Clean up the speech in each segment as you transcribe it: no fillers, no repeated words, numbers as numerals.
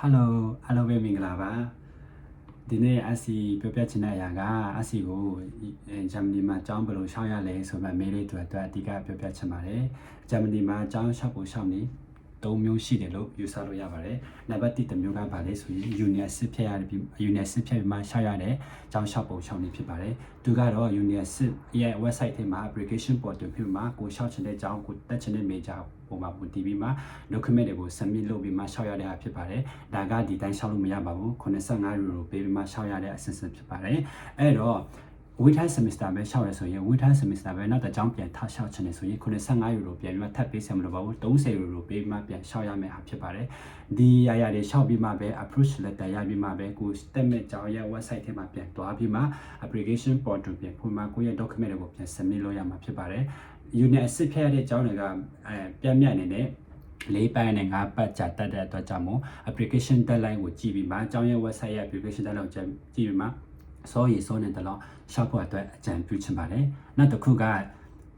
Hello အားလုံးပဲမင်္ဂလာပါဒီနေ့အစီပြောပြချင်တဲ့အရာကအစီကိုဂျာမနီမှာကျောင်းဘယ်လိုရှောက်ရလဲဆိုမှမေးလေးတွေအတွက်အဓိကပြောပြချင်ပါတယ်ဂျာမနီမှာကျောင်းရှောက်ဖို့ရှောက်နေ၃မျိုးရှိတယ်လို့ယူဆလို့ရပါတယ်နံပါတ်1တစ်မျိုးကဘာလဲဆိုရင် University ဖြတ်ရတယ် University ဖြတ်ပြီးမှရှောက်ရတဲ့ကျောင်းရှောက်ဖို့ရှောက်နေဖြစ်ပါတယ်သူကတော့ University ရဲ့ website ထဲမှာ application portal ဖြစ်မှာကိုရှောက်ချင်တဲ့ကျောင်းကိုတက်ချင်တဲ့ major ပုံမှာပုံတည်ပြီးမှ document တွေကို submit လုပ်ပြီးမှရှောက်ရတဲ့ဖြစ်ပါတယ်ဒါကဒီတိုင်းရှောက်လို့မရပါဘူး85 euro ပေးပြီးမှရှောက်ရတဲ့အဆင့်ဖြစ်ပါတယ်အဲ့တော့ winter semester ပဲရှောက်ရဆိုရင် winter semester ပဲနောက်တစ်ကြောင်းပြန်ထရှောက်ချင်တယ်ဆိုရင်85 euro ပြန်ပြီးမှထပ်ပေးစရာမလိုပါဘူး30 euro ပေးပြီးမှပြန်ရှောက်ရမယ့်ဟာဖြစ်ပါတယ်ဒီအရာတွေရှောက်ပြီးမှပဲ approach letter ရပြီးမှပဲကိုတက်မဲ့ကြောင်းရဲ့ website ထဲမှာပြန်သွားပြီးမှ application portal ပြန်ဖွင့်မှကိုရဲ့ document တွေကိုပြန် submit လုပ်ရမှာဖြစ်ပါတယ် unit အစစ်ဖြတ်ရတဲ့ကြောင်းတွေကပြန်မြတ်နေနဲ့လေးပိုင်းနဲ့5ပတ်ကြာတက်တဲ့အတွက်ကြောင့်မို့ application deadline ကိုကြည့်ပြီးမှအကြောင်းရဲ့ website ရဲ့ application deadline ကိုကြည့်ပြီးမှစောနေတော့ရှောက်ဖို့အတွက်အကြံပြုချင်ပါတယ်နောက်တစ်ခုက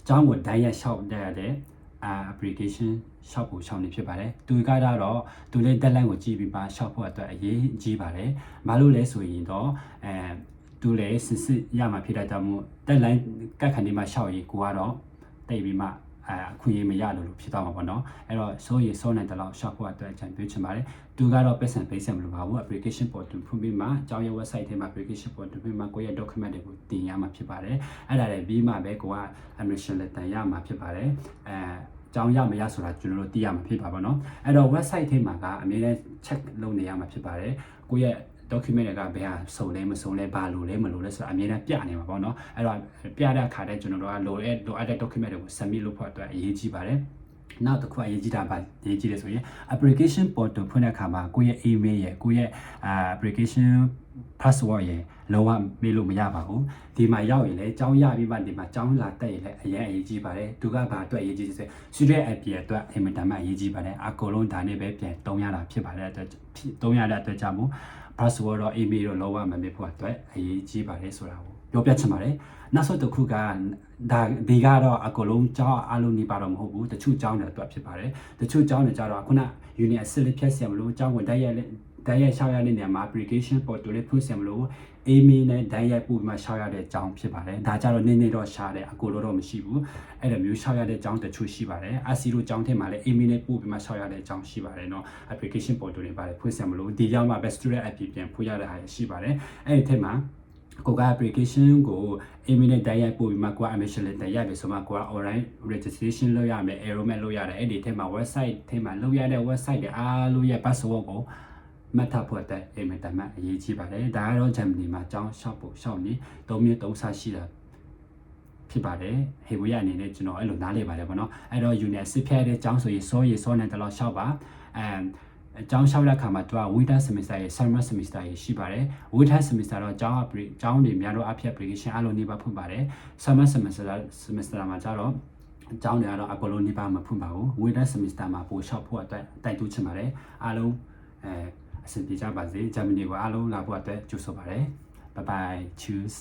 ကျောင်းကိုဒိုင်းရရှောက်တဲ့application ရှောက်ဖို့ရှောက်နေဖြစ်ပါတယ်သူကတော့သူလည်း deadline ကိုကြည့်ပြီးမှရှောက်ဖို့အတွက်အရေးကြီးပါတယ်ဘာလို့လဲဆိုရင်တော့သူလည်းစစ်ရမှာဖြစ်တဲ့ကြောင့်မို့ deadline ကတ်ခဏနေမှရှောက်ရင်ကိုကတော့တိတ်ပြီးမှခွင့်ရမရလို့ဖြစ်သွားမှာပေါ့နော်အဲ့တော့စောနေတဲ့လောက်ရှောက်ဖို့အတွက်အကြံပြုချင်ပါတယ်သူကတော့ပတ်စံပေးစံမလိုပါဘူး application portal ဖွင့်ပြီးမှကျောင်းရဲ့ website ထဲမှာ application portal ဖွင့်ပြီးမှကိုယ့်ရဲ့ document တွေကိုတင်ရမှာဖြစ်ပါတယ်အဲ့ဒါလည်းပြီးမှပဲကိုက admission letter ရမှာဖြစ်ပါတယ်ကျောင်းရမရဆိုတာကျွန်တော်တို့သိရမှာဖြစ်ပါပေါ့နော်အဲ့တော့ website ထဲမှာကအမြဲတမ်း check လုပ်နေရမှာဖြစ်ပါတယ်ကိုယ့်ရဲ့document တွေကဘယ်ဟာစုံလဲမစုံလဲဘာလို့လဲမလို့လဲဆိုတာအမြဲတမ်းပြနေမှာပေါ့နော်အဲ့တော့ပြတဲ့အခါတည်းကျွန်တော်တို့ကလိုအပ်တဲ့ document တွေကို submit လုပ်ဖို့အတွက်အရေးကြီးပါတယ်နောက်တစ်ခုအရေးကြီးတာပါရေးကြီးတယ်ဆိုရင် application portal ဖွင့်တဲ့အခါမှာကိုယ့်ရဲ့ email ရဲ့ကိုယ့်ရဲ့application password ရဲ့လုံးဝမေးလို့မရပါဘူးဒီမှာရောက်ရင်လည်းကျောင်းရပြီးမှဒီမှာကျောင်းလာတက်ရင်လည်းအရင်အရေးကြီးပါတယ်သူကဘာအတွက်အရေးကြီးလဲဆို student IP အတွက်အင်မတန်မှအရေးကြီးပါတယ်အကုန်လုံးဒါနဲ့ပဲပြန်တုံးရတာဖြစ်ပါတယ်တုံးရတဲ့အတွက်ကြောင့်မို့ password တော့ email တော့လုံးဝမမေ့ဖို့အတွက်အရေးကြီးပါတယ်ဆိုတာကိုပြောပြချင်ပါတယ်နောက်ဆုံးတစ်ခုကဒီကတော့အကုန်လုံးကျောင်းအားလုံးနေပါတော့မဟုတ်ဘူးတချို့ကျောင်းတွေအတွက်ဖြစ်ပါတယ်တချို့ကျောင်းတွေကြတော့ခုန unit အစစ်လေးဖြတ်ဆရာမလို့ကျောင်းကိုတိုက်ရိုက်ရှောက်ရတဲ့နေရာမှာ application portal လေးဖွင့်ဆရာမလို့ email နဲ့တိုက်ရိုက်ပို့ပြီးမှရှောက်ရတဲ့ကျောင်းဖြစ်ပါတယ်ဒါကြတော့နေတော့ရှားတယ်အကုန်လုံးတော့မရှိဘူးအဲ့လိုမျိုးရှောက်ရတဲ့ကျောင်းတချို့ရှိပါတယ်အစီတို့ကျောင်းထဲမှာလည်း email နဲ့ပို့ပြီးမှရှောက်ရတဲ့ကျောင်းရှိပါတယ်เนาะ application portal တွေပါတယ်ဖွင့်ဆရာမလို့ဒီရောက်မှ best student app ပြန်ဖွင့်ရတဲ့ဟာရှိပါတယ်အဲ့ဒီထဲမှာကိုက application ကို email နဲ့တိုက်ရိုက်ပို့ပြီးမှကိုက admission letter ရပြီဆိုမှကိုက online registration လုပ်ရမယ် enrollment လုပ်ရတယ်အဲ့ဒီထဲမှာ website ထဲမှာလုပ်ရတဲ့ website တွေအားလုံးရဲ့ password ကိုမှတ်ထားဖို့အတွက်အင်မတန်မှအရေးကြီးပါတယ်ဒါကတော့ဂျာမနီမှာကျောင်းရှောက်ဖို့ရှောက်နေ၃မျိုး၃ဆရှိတာဖြစ်ပါတယ်ဟေဝရအနေနဲ့ကျွန်တော်အဲ့လိုနားလည်ပါတယ်ပေါ့နော်အဲ့တော့ unit စစ်ဖြတ်တဲ့ကျောင်းဆိုရင်စောနေတော့ရှောက်ပါအကျောင်းရှောက်တဲ့အခါမှာသူက winter semester ရဲ့ summer semester ရဲ့ရှိပါတယ် winter semester တော့ကျောင်းတွေများတော့အဖြစ် application အားလုံးနေပါဖွင့်ပါတယ် summer semester မှာကျတော့အကြောင်းတွေကတော့အကုန်လုံးနေပါမဖွင့်ပါဘူး winter semester မှာပို့ရှောက်ဖို့အတွက်တိုက်တွန်းချင်ပါတယ်အားလုံးအဆင်ပြေကြပါစေဂျာမနီကိုအားလုံးလာဖို့အတွက်ကြိုဆိုပါတယ် bye bye choose